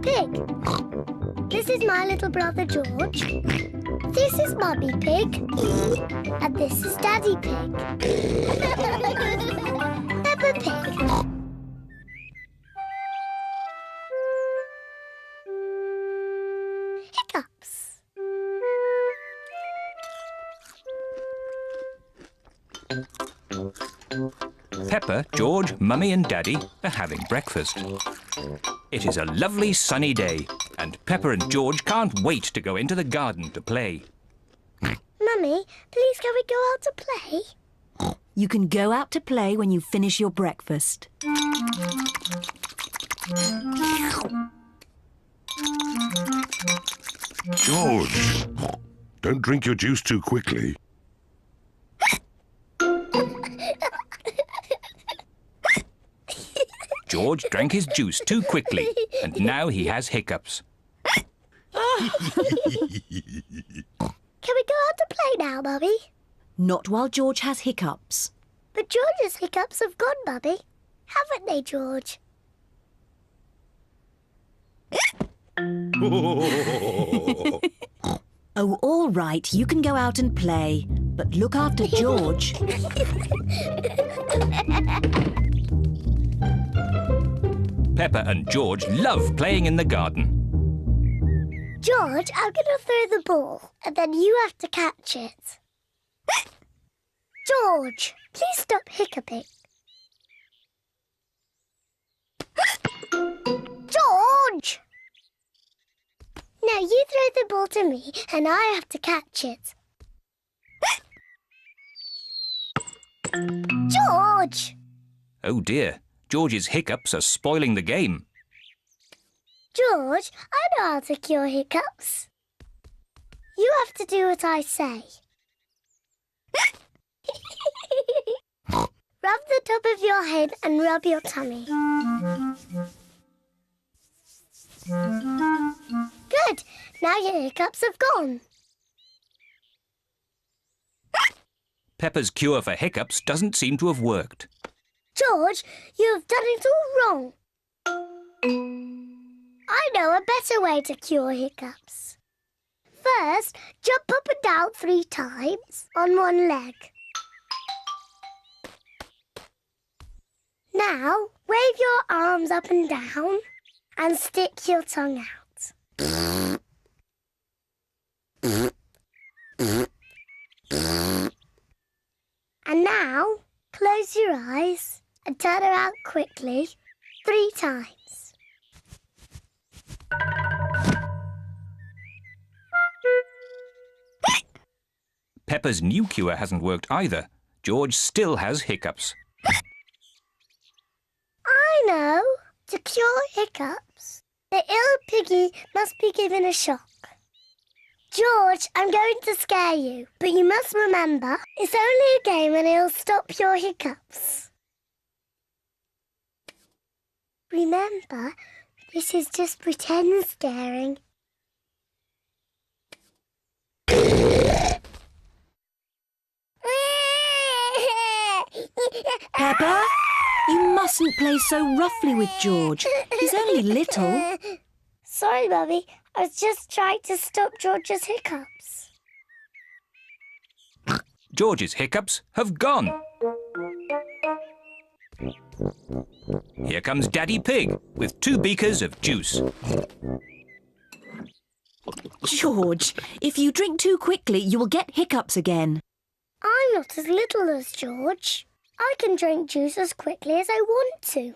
Pig. This is my little brother George. This is Mummy Pig. And this is Daddy Pig. Peppa Pig. Hiccups. Peppa, George, Mummy and Daddy are having breakfast. It is a lovely sunny day and Peppa and George can't wait to go into the garden to play. Mummy, please can we go out to play? You can go out to play when you finish your breakfast. George, don't drink your juice too quickly. George drank his juice too quickly and now he has hiccups. Can we go out to play now, Mummy? Not while George has hiccups. But George's hiccups have gone, Mummy. Haven't they, George? Oh, all right, you can go out and play. But look after George. Peppa and George love playing in the garden. George, I'm going to throw the ball, and then you have to catch it. George, please stop hiccuping. George! Now you throw the ball to me, and I have to catch it. George! Oh dear, George's hiccups are spoiling the game. George, I know how to cure hiccups. You have to do what I say. Rub the top of your head and rub your tummy. Good. Now your hiccups have gone. Peppa's cure for hiccups doesn't seem to have worked. George, you have done it all wrong. I know a better way to cure hiccups. First, jump up and down 3 times on one leg. Now, wave your arms up and down and stick your tongue out. And now, close your eyes and turn around quickly 3 times. Peppa's new cure hasn't worked either. George still has hiccups. I know. To cure hiccups, the ill piggy must be given a shock. George, I'm going to scare you, but you must remember, it's only a game and it'll stop your hiccups. Remember, this is just pretend scaring. Peppa, you mustn't play so roughly with George. He's only little. Sorry, Mummy. I was just trying to stop George's hiccups. George's hiccups have gone. Here comes Daddy Pig with 2 beakers of juice. George, if you drink too quickly, you will get hiccups again. I'm not as little as George. I can drink juice as quickly as I want to.